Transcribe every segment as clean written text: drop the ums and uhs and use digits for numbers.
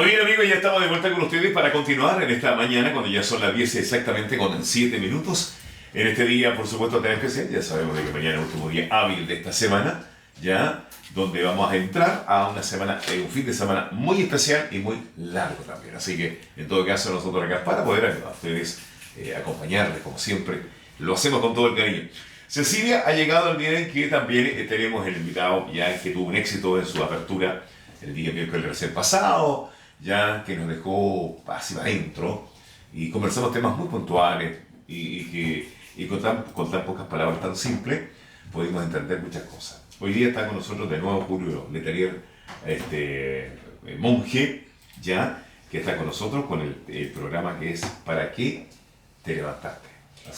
bien amigos, ya estamos de vuelta con ustedes para continuar en esta mañana cuando ya son las 10 exactamente con 7 minutos. En este día, por supuesto, tan especial, ya sabemos de que mañana es el último día hábil de esta semana, ya donde vamos a entrar a una semana, un fin de semana muy especial y muy largo también. Así que, en todo caso, nosotros acá para poder ayudar a ustedes, acompañarles como siempre, lo hacemos con todo el cariño. Cecilia ha llegado el día en que también tenemos el invitado ya que tuvo un éxito en su apertura el día miércoles recién pasado, ya que nos dejó hacia adentro y conversamos temas muy puntuales y con tan pocas palabras tan simples pudimos entender muchas cosas. Hoy día está con nosotros de nuevo Julio Letelier, monje, ya que está con nosotros con el programa que es ¿Para qué te levantaste?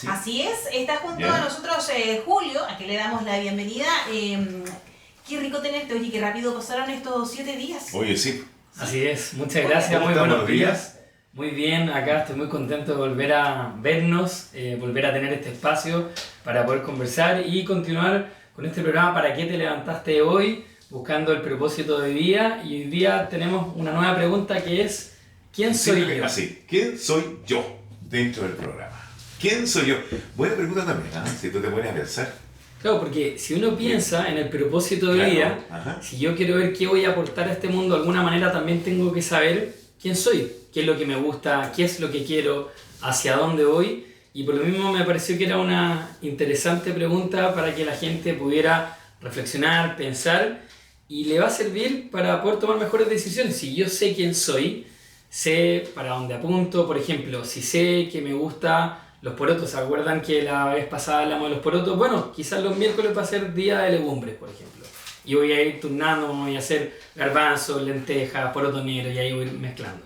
Así es, está junto a nosotros Julio, a quien le damos la bienvenida. Qué rico tenerte, oye, qué rápido pasaron estos 7 días. Oye, sí. Así es, muchas gracias, muy buenos días. Muy bien, acá estoy muy contento de volver a vernos, volver a tener este espacio para poder conversar y continuar con este programa ¿Para qué te levantaste hoy? Buscando el propósito de vida. Y hoy día tenemos una nueva pregunta que es ¿quién soy yo? Así, ¿quién soy yo dentro del programa? ¿Quién soy yo? Buena pregunta también, ¿eh? Si tú te pones a pensar. Claro, porque si uno piensa en el propósito de vida, si yo quiero ver qué voy a aportar a este mundo, de alguna manera también tengo que saber quién soy, qué es lo que me gusta, qué es lo que quiero, hacia dónde voy. Y por lo mismo me pareció que era una interesante pregunta para que la gente pudiera reflexionar, pensar, y le va a servir para poder tomar mejores decisiones. Si yo sé quién soy, sé para dónde apunto. Por ejemplo, si sé que me gusta los porotos, ¿se acuerdan que la vez pasada hablamos de los porotos? Bueno, quizás los miércoles va a ser día de legumbres, por ejemplo. Y voy a ir turnando, voy a hacer garbanzos, lentejas, porotos negros, y ahí voy mezclando.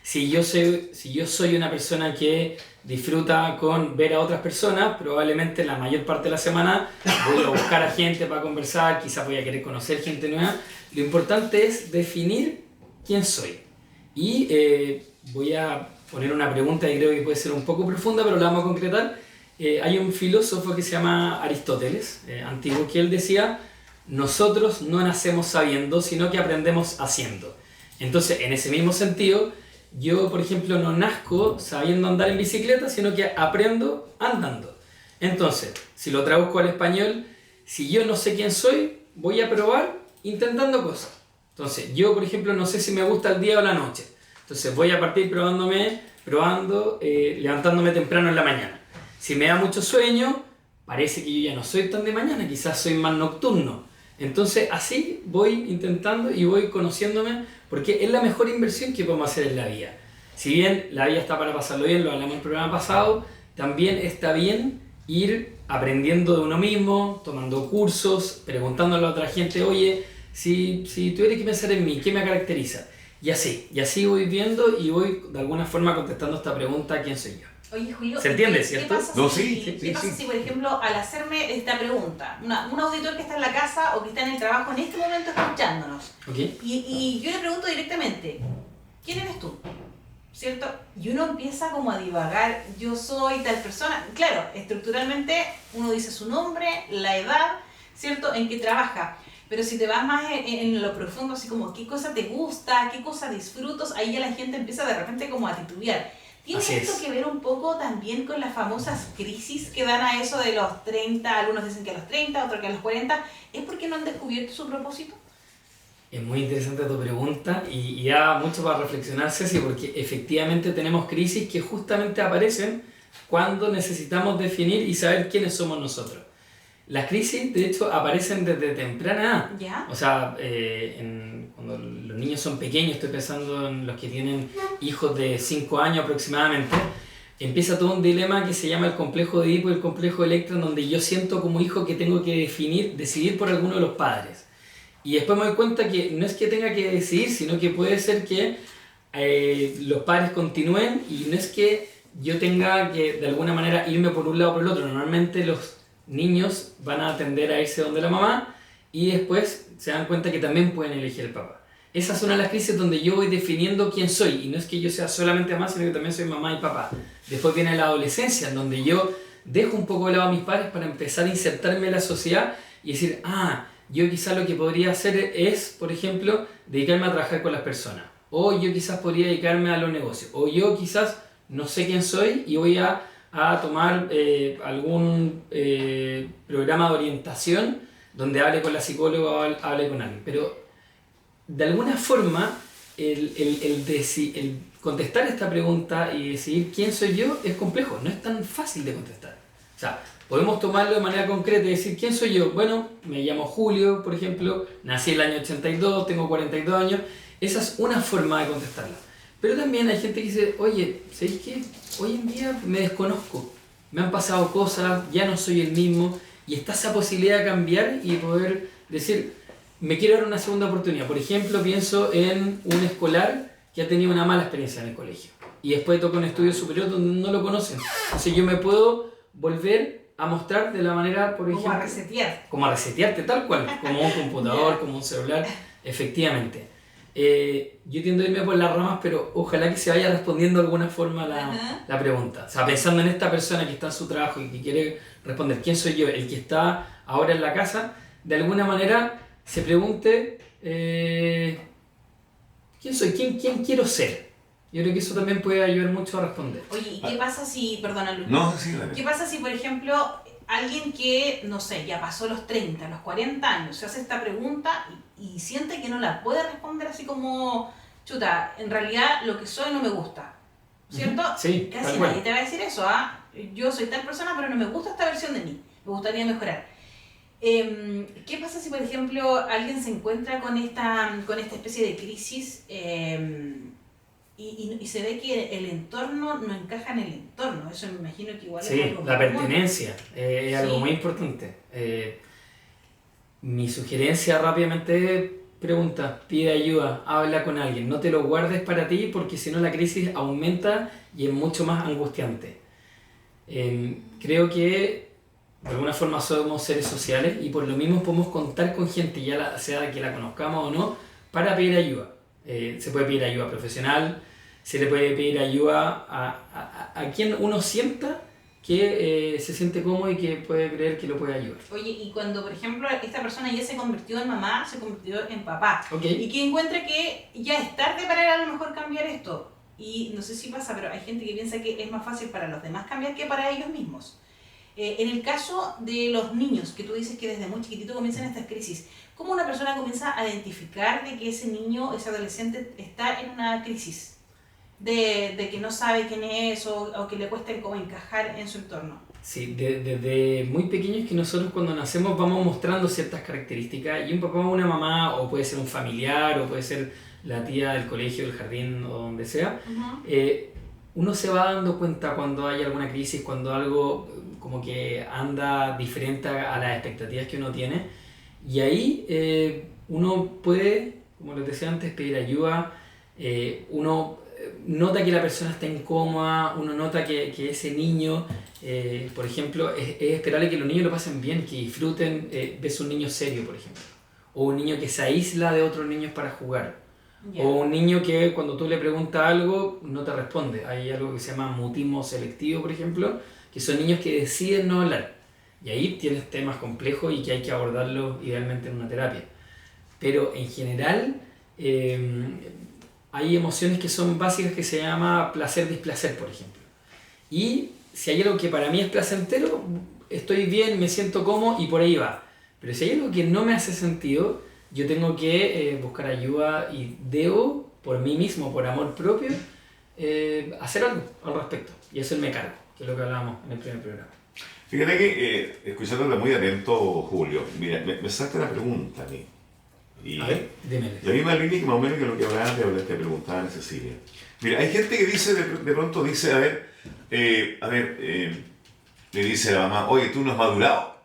Si yo soy una persona que disfruta con ver a otras personas, probablemente la mayor parte de la semana voy a buscar a gente para conversar, quizás voy a querer conocer gente nueva. Lo importante es definir quién soy. Y voy a poner una pregunta que creo que puede ser un poco profunda, pero la vamos a concretar. Hay un filósofo que se llama Aristóteles, antiguo, que él decía: nosotros no nacemos sabiendo, sino que aprendemos haciendo. Entonces, en ese mismo sentido, yo, por ejemplo, no nazco sabiendo andar en bicicleta, sino que aprendo andando. Entonces, si lo traduzco al español, si yo no sé quién soy, voy a probar intentando cosas. Entonces, yo, por ejemplo, no sé si me gusta el día o la noche. Entonces voy a partir levantándome temprano en la mañana. Si me da mucho sueño, parece que yo ya no soy tan de mañana, quizás soy más nocturno. Entonces así voy intentando y voy conociéndome, porque es la mejor inversión que podemos hacer en la vida. Si bien la vida está para pasarlo bien, lo hablamos en el programa pasado, también está bien ir aprendiendo de uno mismo, tomando cursos, preguntándole a otra gente: oye, si tuviera que pensar en mí, ¿qué me caracteriza? Y así voy viendo y voy de alguna forma contestando esta pregunta: ¿quién soy yo? Oye, Julio, ¿se entiende, cierto? ¿Qué pasa si, por ejemplo, al hacerme esta pregunta, un auditor que está en la casa o que está en el trabajo en este momento escuchándonos, y yo le pregunto directamente: ¿quién eres tú? ¿Cierto? Y uno empieza como a divagar: yo soy tal persona. Claro, estructuralmente uno dice su nombre, la edad, ¿cierto?, en que trabaja. Pero si te vas más en lo profundo, así como qué cosa te gusta, qué cosa disfrutas, ahí ya la gente empieza de repente como a titubear. ¿Tiene esto que ver un poco también con las famosas crisis que dan a eso de los 30? Algunos dicen que a los 30, otros que a los 40. ¿Es porque no han descubierto su propósito? Es muy interesante tu pregunta y da mucho para reflexionar, Ceci, porque efectivamente tenemos crisis que justamente aparecen cuando necesitamos definir y saber quiénes somos nosotros. Las crisis, de hecho, aparecen desde temprana edad. ¿Ya? O sea, cuando los niños son pequeños, estoy pensando en los que tienen hijos de 5 años aproximadamente, empieza todo un dilema que se llama el complejo de Edipo y el complejo de Electra, en donde yo siento como hijo que tengo que decidir por alguno de los padres. Y después me doy cuenta que no es que tenga que decidir, sino que puede ser que los padres continúen, y no es que yo tenga que de alguna manera irme por un lado o por el otro. Normalmente los niños van a tender a irse donde la mamá y después se dan cuenta que también pueden elegir el papá. Esas son las crisis donde yo voy definiendo quién soy, y no es que yo sea solamente mamá, sino que también soy mamá y papá. Después viene la adolescencia, en donde yo dejo un poco de lado a mis padres para empezar a insertarme en la sociedad y decir: yo quizá lo que podría hacer es, por ejemplo, dedicarme a trabajar con las personas. o yo quizás podría dedicarme a los negocios, o yo quizás no sé quién soy y voy a tomar algún programa de orientación donde hable con la psicóloga o hable con alguien. Pero de alguna forma el contestar esta pregunta y decidir quién soy yo es complejo, no es tan fácil de contestar. O sea, podemos tomarlo de manera concreta y decir quién soy yo. Bueno, me llamo Julio, por ejemplo, nací el año 82, tengo 42 años. Esa es una forma de contestarla. Pero también hay gente que dice, oye, ¿sabéis qué? Hoy en día me desconozco, me han pasado cosas, ya no soy el mismo, y está esa posibilidad de cambiar y poder decir, me quiero dar una segunda oportunidad. Por ejemplo, pienso en un escolar que ha tenido una mala experiencia en el colegio y después toca un estudio superior donde no lo conocen. Entonces yo me puedo volver a mostrar de la manera, por ejemplo... Como a resetear. Como a resetearte, tal cual, como un computador, como un celular, efectivamente. Yo tiendo a irme por las ramas, pero ojalá que se vaya respondiendo de alguna forma la pregunta. O sea, pensando en esta persona que está en su trabajo y que quiere responder quién soy yo, el que está ahora en la casa, de alguna manera se pregunte quién soy, quién quiero ser. Yo creo que eso también puede ayudar mucho a responder. Oye, ¿y qué pasa si, perdona Luis, no, sí, dale. ¿Qué pasa si, por ejemplo, alguien que, no sé, ya pasó los 30, los 40 años, se hace esta pregunta y siente que no la puede responder así como, chuta, en realidad lo que soy no me gusta, ¿cierto? Sí, casi nadie te va a decir eso, ¿ah? Yo soy tal persona, pero no me gusta esta versión de mí, me gustaría mejorar. ¿Qué pasa si, por ejemplo, alguien se encuentra con esta especie de crisis y se ve que el entorno no encaja en el entorno? Eso me imagino que igual sí, es algo la muy pertenencia es algo muy importante. Mi sugerencia rápidamente es pregunta, pide ayuda, habla con alguien, no te lo guardes para ti porque si no la crisis aumenta y es mucho más angustiante. Creo que de alguna forma somos seres sociales y por lo mismo podemos contar con gente, ya sea que la conozcamos o no, para pedir ayuda. Se puede pedir ayuda profesional, se le puede pedir ayuda a quien uno sienta que se siente cómodo y que puede creer que lo puede ayudar. Oye, y cuando, por ejemplo, esta persona ya se convirtió en mamá, se convirtió en papá, Okay. y que encuentra que ya es tarde para él a lo mejor cambiar esto, y no sé si pasa, pero hay gente que piensa que es más fácil para los demás cambiar que para ellos mismos. En el caso de los niños, que tú dices que desde muy chiquitito comienzan estas crisis, ¿cómo una persona comienza a identificar de que ese niño, ese adolescente está en una crisis? De que no sabe quién es o que le cuesta como encajar en su entorno. Sí, desde muy pequeños que nosotros cuando nacemos vamos mostrando ciertas características y un papá o una mamá, o puede ser un familiar, o puede ser la tía del colegio, del jardín o donde sea, uno se va dando cuenta cuando hay alguna crisis, cuando algo como que anda diferente a las expectativas que uno tiene, y ahí uno puede, como les decía antes, pedir ayuda. Uno nota que la persona está incómoda, uno nota que ese niño, por ejemplo, es esperable que los niños lo pasen bien, que disfruten. Ves un niño serio, por ejemplo, o un niño que se aísla de otros niños para jugar, o un niño que cuando tú le preguntas algo no te responde. Hay algo que se llama mutismo selectivo, por ejemplo, que son niños que deciden no hablar, y ahí tienes temas complejos y que hay que abordarlos idealmente en una terapia. Pero en general hay emociones que son básicas que se llama placer-displacer, por ejemplo. Y si hay algo que para mí es placentero, estoy bien, me siento cómodo y por ahí va. Pero si hay algo que no me hace sentido, yo tengo que buscar ayuda y debo, por mí mismo, por amor propio, hacer algo al respecto. Y eso es me cargo, que es lo que hablábamos en el primer programa. Fíjate que, escuchándote muy atento, Julio, mira, me salta la pregunta a mí. Y a ver, dímele. la misma línea que más o menos que lo que hablaba te preguntaba a Cecilia. Mira, hay gente que dice, de pronto dice, le dice a la mamá, oye, tú no has madurado.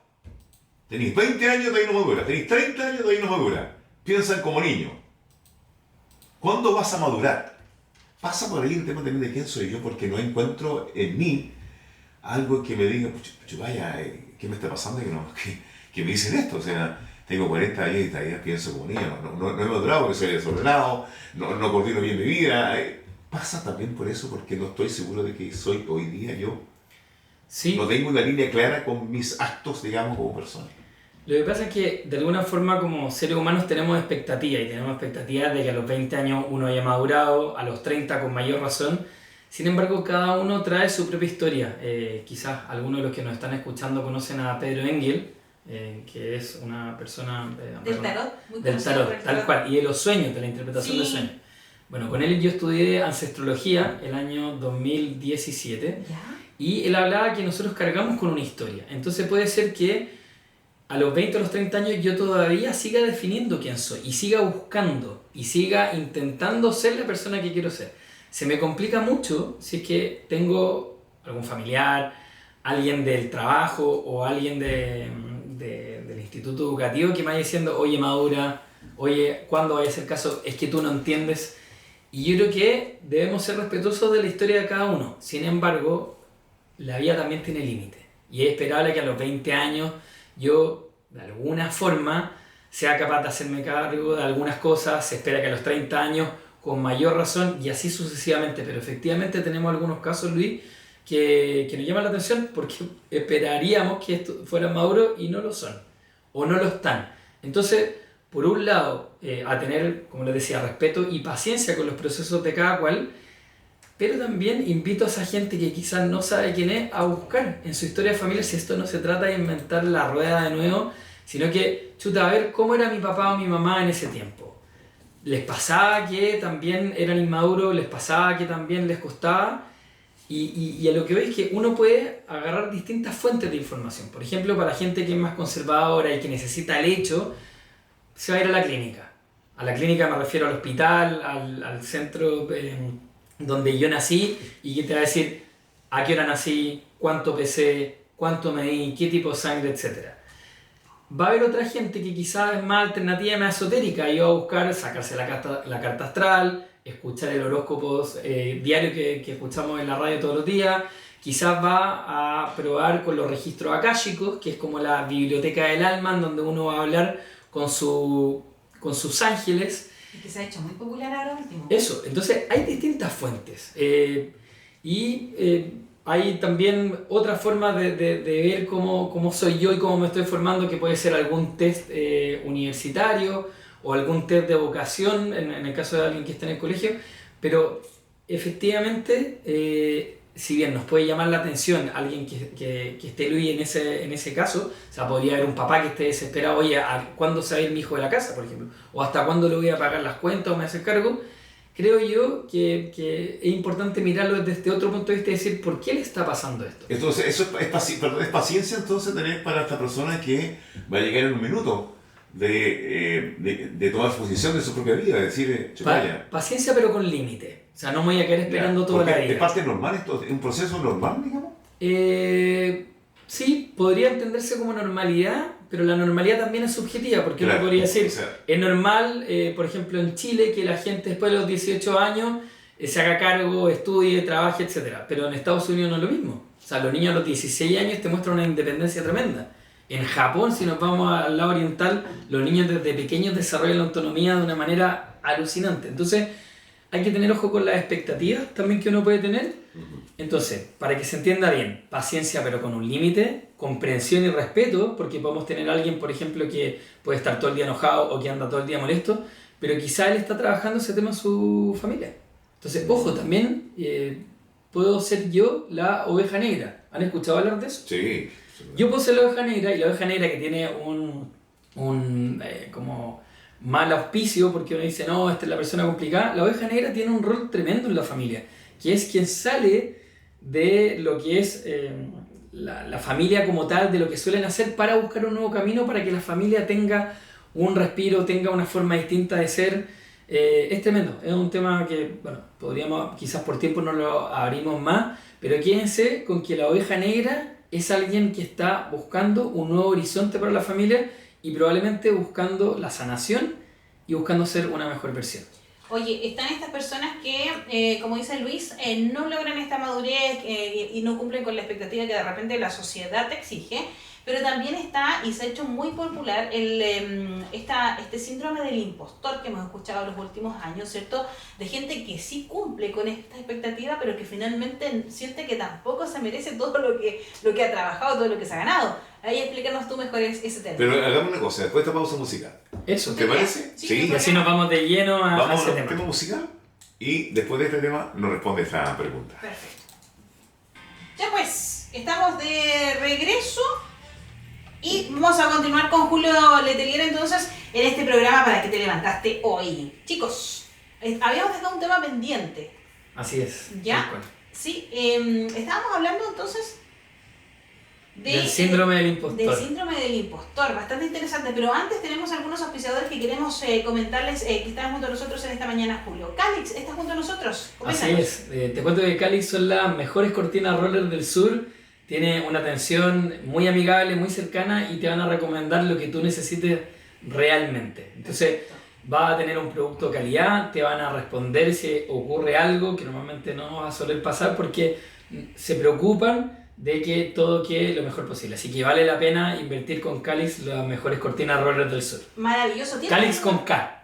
Tenís 20 años, todavía no maduras. Tenís 30 años, todavía no maduras. Piensan como niños. ¿Cuándo vas a madurar? Pasa por ahí el tema también de quién soy yo, porque no encuentro en mí algo que me diga, vaya, ¿qué me está pasando? Que me dicen esto, o sea, tengo 40 años y todavía pienso como niño, no he madurado porque soy desordenado, no coordino bien mi vida. Pasa también por eso, porque no estoy seguro de que soy hoy día yo. Sí. No tengo una línea clara con mis actos, digamos, como persona. Lo que pasa es que de alguna forma como seres humanos tenemos expectativas y tenemos expectativas de que a los 20 años uno haya madurado, a los 30 con mayor razón. Sin embargo, cada uno trae su propia historia. Quizás algunos de los que nos están escuchando conocen a Pedro Engel, que es una persona del tarot, muy del tarot, tal cual, y de los sueños, de la interpretación de sueños. Bueno, con él yo estudié ancestrología el año 2017. ¿Ya? Y él hablaba que nosotros cargamos con una historia. Entonces puede ser que a los 20 o los 30 años yo todavía siga definiendo quién soy y siga buscando y siga intentando ser la persona que quiero ser. Se me complica mucho si es que tengo algún familiar, alguien del trabajo o alguien del instituto educativo que me vaya diciendo, oye, madura, oye, ¿cuándo vaya a hacer caso? Es que tú no entiendes. Y yo creo que debemos ser respetuosos de la historia de cada uno. Sin embargo, la vida también tiene límites. Y es esperable que a los 20 años yo, de alguna forma, sea capaz de hacerme cargo de algunas cosas. Se espera que a los 30 años, con mayor razón, y así sucesivamente. Pero efectivamente tenemos algunos casos, Luis, que nos llaman la atención porque esperaríamos que fueran maduros y no lo son. O no lo están. Entonces, por un lado, a tener, como les decía, respeto y paciencia con los procesos de cada cual, pero también invito a esa gente que quizás no sabe quién es a buscar en su historia familiar, si esto no se trata de inventar la rueda de nuevo, sino que, chuta, a ver cómo era mi papá o mi mamá en ese tiempo. ¿Les pasaba que también eran inmaduros? ¿Les pasaba que también les costaba? Y a lo que veo es que uno puede agarrar distintas fuentes de información. Por ejemplo, para la gente que es más conservadora y que necesita el hecho, se va a ir a la clínica. A la clínica me refiero al hospital, al centro donde yo nací, y que te va a decir a qué hora nací, cuánto pesé, cuánto medí, qué tipo de sangre, etc. Va a haber otra gente que quizás es más alternativa, más esotérica, y va a buscar sacarse la carta astral, escuchar el horóscopo diario que escuchamos en la radio todos los días. Quizás va a probar con los registros akáshicos, que es como la biblioteca del alma, en donde uno va a hablar con sus ángeles. Y que se ha hecho muy popular ahora último. Eso, entonces hay distintas fuentes. Hay también otra forma de ver cómo soy yo y cómo me estoy formando, que puede ser algún test universitario o algún test de vocación, en el caso de alguien que está en el colegio. Pero efectivamente, si bien nos puede llamar la atención alguien que esté Luis en ese caso, o sea, podría haber un papá que esté desesperado, oye, ¿cuándo se va a ir mi hijo de la casa, por ejemplo? O ¿hasta cuándo le voy a pagar las cuentas o me hace cargo? Creo yo que es importante mirarlo desde este otro punto de vista y decir, ¿por qué le está pasando esto? Entonces, eso es paciencia entonces tener para esta persona que va a llegar en un minuto de tomar posición de su propia vida, es decir, paciencia pero con límite. O sea, no me voy a quedar esperando toda la vida. ¿Es parte normal esto? ¿Es un proceso normal, digamos? Sí, podría entenderse como normalidad, pero la normalidad también es subjetiva, porque uno podría decir, es normal, por ejemplo, en Chile, que la gente después de los 18 años se haga cargo, estudie, trabaje, etc. Pero en Estados Unidos no es lo mismo. O sea, los niños a los 16 años te muestran una independencia tremenda. En Japón, si nos vamos al lado oriental, los niños desde pequeños desarrollan la autonomía de una manera alucinante. Entonces, hay que tener ojo con las expectativas también que uno puede tener. Entonces, para que se entienda bien, paciencia pero con un límite, comprensión y respeto, porque podemos tener a alguien, por ejemplo, que puede estar todo el día enojado o que anda todo el día molesto, pero quizá él está trabajando ese tema en su familia. Entonces, ojo, también puedo ser yo la oveja negra. ¿Han escuchado hablar de eso? Sí. Yo puedo ser la oveja negra, y la oveja negra que tiene como mal auspicio, porque uno dice, no, esta es la persona complicada. La oveja negra tiene un rol tremendo en la familia, que es quien sale de lo que es la familia como tal, de lo que suelen hacer para buscar un nuevo camino, para que la familia tenga un respiro, tenga una forma distinta de ser. Es tremendo, es un tema que, bueno, podríamos, quizás por tiempo no lo abrimos más, pero quédense con que la oveja negra es alguien que está buscando un nuevo horizonte para la familia y probablemente buscando la sanación y buscando ser una mejor versión. Oye, están estas personas que, como dice Luis, no logran esta madurez y no cumplen con la expectativa que de repente la sociedad te exige, pero también está, y se ha hecho muy popular, este síndrome del impostor que hemos escuchado en los últimos años, ¿cierto? De gente que sí cumple con esta expectativa, pero que finalmente siente que tampoco se merece todo lo que ha trabajado, todo lo que se ha ganado. Ahí explícanos tú mejor ese tema. Pero hagamos una cosa, después de esta pausa musical. Eso. ¿Te parece? Sí. Y así nos vamos de lleno a ese tema. Tema musical y después de este tema nos responde esta pregunta. Perfecto. Ya pues, estamos de regreso y vamos a continuar con Julio Letelier entonces en este programa Para qué te levantaste hoy. Chicos, habíamos dejado un tema pendiente. Así es. ¿Ya? Sí, estábamos hablando entonces del síndrome del impostor. Del síndrome del impostor, bastante interesante. Pero antes tenemos algunos auspiciadores que queremos comentarles que están junto a nosotros en esta mañana, Julio. Calix, ¿estás junto a nosotros? Coméntanos. Así es. Te cuento que Calix son las mejores cortinas roller del sur. Tiene una atención muy amigable, muy cercana y te van a recomendar lo que tú necesites realmente. Entonces, va a tener un producto de calidad, te van a responder si ocurre algo que normalmente no va a soler pasar porque se preocupan de que todo quede lo mejor posible. Así que vale la pena invertir con Calix, las mejores cortinas roller del sur. Maravilloso. Calix con K.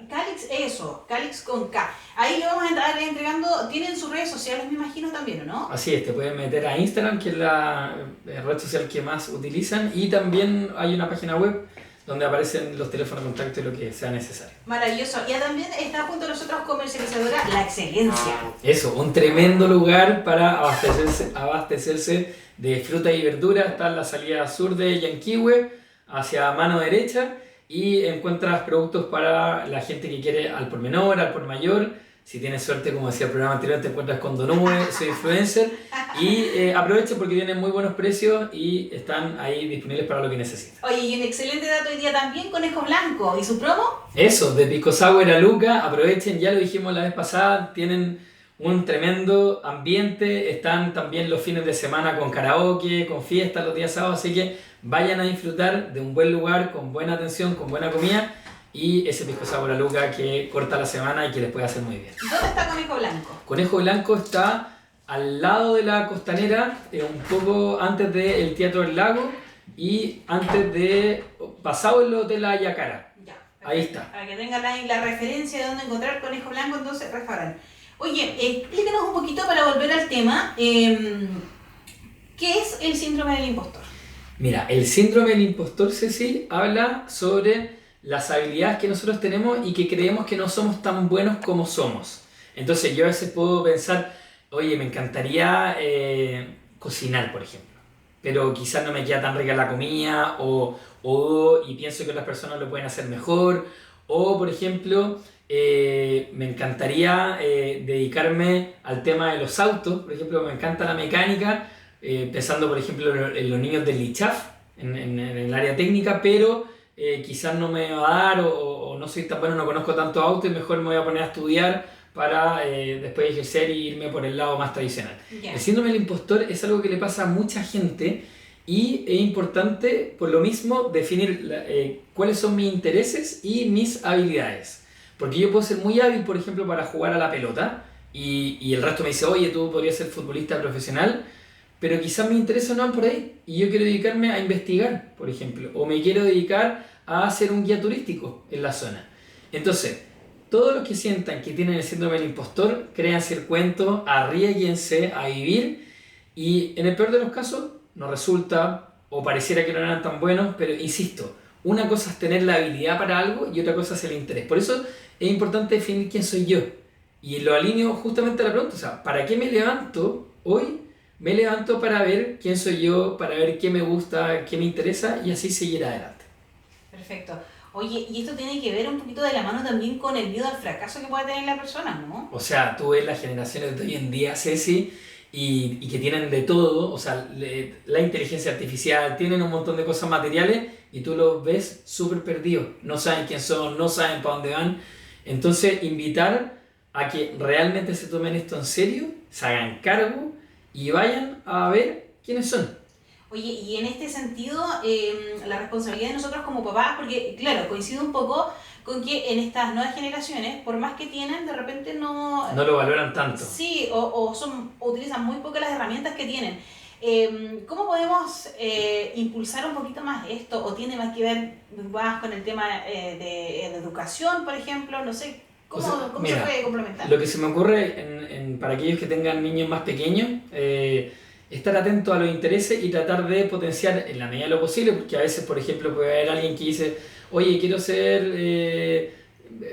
Calix con K. Ahí le vamos a estar entregando, tienen sus redes sociales, me imagino también, ¿no? Así es, te pueden meter a Instagram, que es la red social que más utilizan, y también hay una página web donde aparecen los teléfonos de contacto y lo que sea necesario. Maravilloso. Y también está junto a nosotros comercializadora La Excelencia. Eso, un tremendo lugar para abastecerse de fruta y verdura. Está en la salida sur de Yanquihue, hacia mano derecha, y encuentras productos para la gente que quiere al por menor, al por mayor. Si tienes suerte, como decía el programa anterior, te encuentras con Donue, soy influencer. Y aprovecha porque tienen muy buenos precios y están ahí disponibles para lo que necesites. Oye, y un excelente dato hoy día también, Conejo Blanco. ¿Y su promo? Eso, de Pisco Sour a Luca. Aprovechen, ya lo dijimos la vez pasada, tienen un tremendo ambiente. Están también los fines de semana con karaoke, con fiestas los días sábados. Así que vayan a disfrutar de un buen lugar, con buena atención, con buena comida. Y ese Pisco Sour a Luca que corta la semana y que les puede hacer muy bien. ¿Dónde está Conejo Blanco? Conejo Blanco está al lado de la Costanera, un poco antes del Teatro del Lago y antes de, pasado el Hotel Ayacara. Ya, ahí está. Para que tengan ahí la referencia de dónde encontrar Conejo Blanco, entonces restaurante. Oye, explícanos un poquito para volver al tema, ¿qué es el síndrome del impostor? Mira, el síndrome del impostor, Ceci, habla sobre las habilidades que nosotros tenemos y que creemos que no somos tan buenos como somos. Entonces yo a veces puedo pensar, oye, me encantaría cocinar, por ejemplo, pero quizás no me queda tan rica la comida y pienso que otras personas lo pueden hacer mejor. O, por ejemplo, me encantaría dedicarme al tema de los autos. Por ejemplo, me encanta la mecánica, pensando, por ejemplo, en los niños del ICHAF, en el área técnica, pero quizás no me va a dar o no soy tan bueno, no conozco tanto auto y mejor me voy a poner a estudiar para después ejercer y irme por el lado más tradicional. Yeah. El síndrome del impostor es algo que le pasa a mucha gente y es importante por lo mismo definir cuáles son mis intereses y mis habilidades. Porque yo puedo ser muy hábil, por ejemplo, para jugar a la pelota y el resto me dice, oye, tú podrías ser futbolista profesional, pero quizás mis intereses no van por ahí y yo quiero dedicarme a investigar, por ejemplo, o me quiero dedicar a ser un guía turístico en la zona. Entonces, todos los que sientan que tienen el síndrome del impostor, créanse el cuento, arriésguense a vivir y en el peor de los casos no resulta o pareciera que no eran tan buenos, pero insisto, una cosa es tener la habilidad para algo y otra cosa es el interés. Por eso es importante definir quién soy yo y lo alineo justamente a la pregunta, o sea, ¿para qué me levanto hoy? Me levanto para ver quién soy yo, para ver qué me gusta, qué me interesa y así seguir adelante. Perfecto. Oye, y esto tiene que ver un poquito de la mano también con el miedo al fracaso que puede tener la persona, ¿no? O sea, tú ves las generaciones de hoy en día, Ceci, y que tienen de todo, o sea, la inteligencia artificial, tienen un montón de cosas materiales y tú los ves súper perdidos. No saben quién son, no saben para dónde van. Entonces, invitar a que realmente se tomen esto en serio, se hagan cargo y vayan a ver quiénes son. Oye, y en este sentido, la responsabilidad de nosotros como papás, porque claro, coincide un poco con que en estas nuevas generaciones, por más que tienen, de repente no lo valoran tanto. Sí, o utilizan muy poco las herramientas que tienen. ¿Cómo podemos impulsar un poquito más esto? ¿O tiene más que ver más con el tema de educación, por ejemplo? No sé. ¿Cómo se puede complementar? Lo que se me ocurre para aquellos que tengan niños más pequeños, estar atento a los intereses y tratar de potenciar en la medida de lo posible, porque a veces, por ejemplo, puede haber alguien que dice, oye, quiero ser,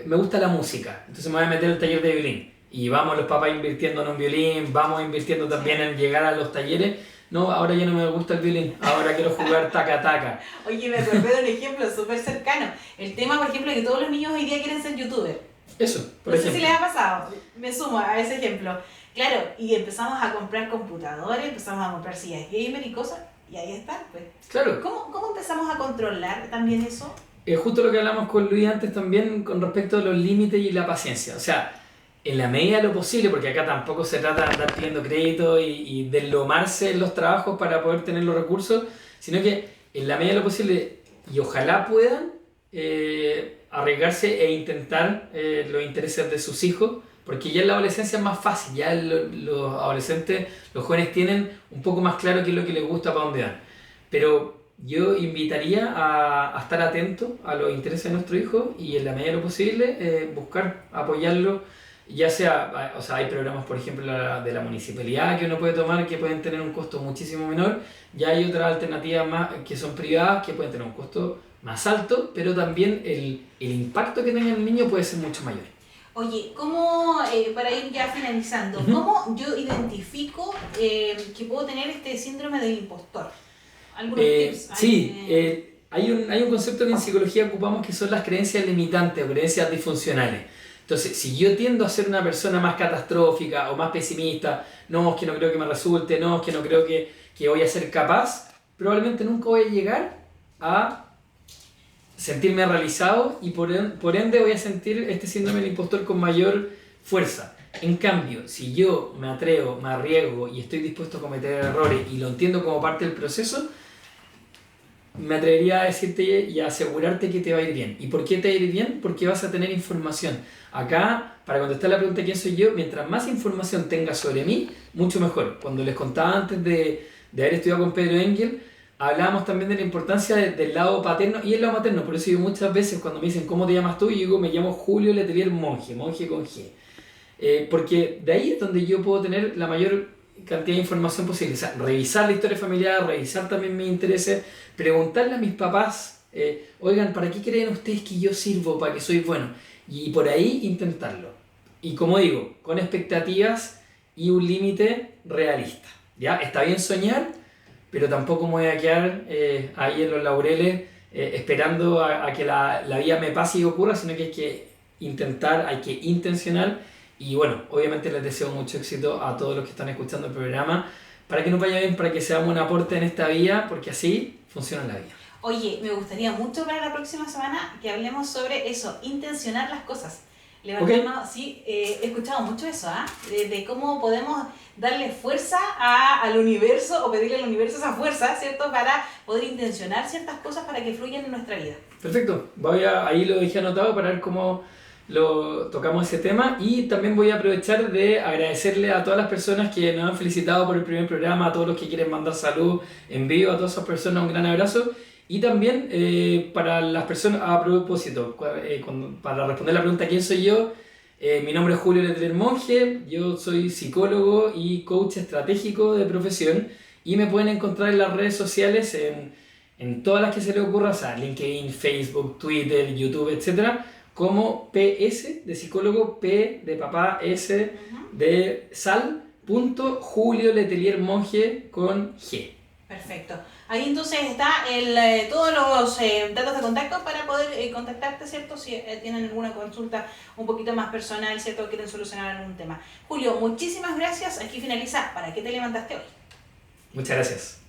me gusta la música, entonces me voy a meter en el taller de violín. Y vamos los papás invirtiendo en un violín, vamos invirtiendo también en llegar a los talleres. No, ahora ya no me gusta el violín, ahora quiero jugar taca-taca. Oye, me acordé de un ejemplo súper cercano. El tema, por ejemplo, de que todos los niños hoy día quieren ser youtubers. Eso, por ejemplo. No sé si les ha pasado, me sumo a ese ejemplo. Claro, y empezamos a comprar computadores, empezamos a comprar sillas gamer y cosas, y ahí están, pues. Claro. ¿Cómo empezamos a controlar también eso? Justo lo que hablamos con Luis antes también con respecto a los límites y la paciencia. O sea, en la medida de lo posible, porque acá tampoco se trata de andar pidiendo crédito y deslomarse en los trabajos para poder tener los recursos, sino que en la medida de lo posible, y ojalá puedan arriesgarse e intentar los intereses de sus hijos, porque ya en la adolescencia es más fácil, ya los adolescentes, los jóvenes tienen un poco más claro qué es lo que les gusta, para dónde van. Pero yo invitaría a estar atento a los intereses de nuestro hijo y en la medida de lo posible buscar apoyarlo. Ya sea, o sea, hay programas, por ejemplo, de la municipalidad que uno puede tomar que pueden tener un costo muchísimo menor. Ya hay otras alternativas más que son privadas que pueden tener un costo más alto, pero también el impacto que tenga en el niño puede ser mucho mayor. Oye, ¿cómo, para ir ya finalizando, cómo yo identifico que puedo tener este síndrome del impostor? ¿Algunos tips? Sí, hay un concepto que en psicología ocupamos que son las creencias limitantes o creencias disfuncionales. Entonces, si yo tiendo a ser una persona más catastrófica o más pesimista, no, es que no creo que me resulte, no, es que no creo que voy a ser capaz, probablemente nunca voy a llegar a sentirme realizado y por ende voy a sentir este síndrome del impostor con mayor fuerza. En cambio, si yo me atrevo, me arriesgo y estoy dispuesto a cometer errores y lo entiendo como parte del proceso, me atrevería a decirte y a asegurarte que te va a ir bien. ¿Y por qué te va a ir bien? Porque vas a tener información. Acá, para contestar la pregunta ¿quién soy yo? Mientras más información tengas sobre mí, mucho mejor. Cuando les contaba antes de haber estudiado con Pedro Engel, hablábamos también de la importancia del lado paterno y el lado materno. Por eso yo muchas veces cuando me dicen ¿cómo te llamas tú? Yo digo me llamo Julio Letelier Monge, monje con G. Porque de ahí es donde yo puedo tener la mayor cantidad de información posible. O sea, revisar la historia familiar, revisar también mis intereses, preguntarle a mis papás, oigan, ¿para qué creen ustedes que yo sirvo? ¿Para que soy bueno? Y por ahí intentarlo. Y como digo, con expectativas y un límite realista. ¿Ya? Está bien soñar, pero tampoco me voy a quedar ahí en los laureles esperando a que la vida me pase y ocurra, sino que hay que intentar, hay que intencionar. Y bueno, obviamente les deseo mucho éxito a todos los que están escuchando el programa, para que nos vaya bien, para que seamos un aporte en esta vida, porque así funciona la vida. Oye, me gustaría mucho para la próxima semana que hablemos sobre eso, intencionar las cosas. Levantarnos, okay. Sí, he escuchado mucho eso, de cómo podemos darle fuerza al universo o pedirle al universo esa fuerza, ¿cierto? Para poder intencionar ciertas cosas para que fluyan en nuestra vida. Perfecto, ahí lo dejé anotado para ver cómo lo tocamos ese tema, y también voy a aprovechar de agradecerle a todas las personas que nos han felicitado por el primer programa, a todos los que quieren mandar salud en vivo, a todas esas personas un gran abrazo. Y también para las personas, a propósito, para responder la pregunta ¿quién soy yo? Mi nombre es Julio Letelier Monge, yo soy psicólogo y coach estratégico de profesión, y me pueden encontrar en las redes sociales, en todas las que se les ocurra, o sea, LinkedIn, Facebook, Twitter, YouTube, etc., como PS de psicólogo, P de papá, S de sal, Julio Letelier Monge con G. Perfecto. Ahí entonces está todos los datos de contacto para poder contactarte, ¿cierto? Si tienen alguna consulta un poquito más personal, ¿cierto? O quieren solucionar algún tema. Julio, muchísimas gracias. Aquí finaliza ¿Para qué te levantaste hoy? Muchas gracias.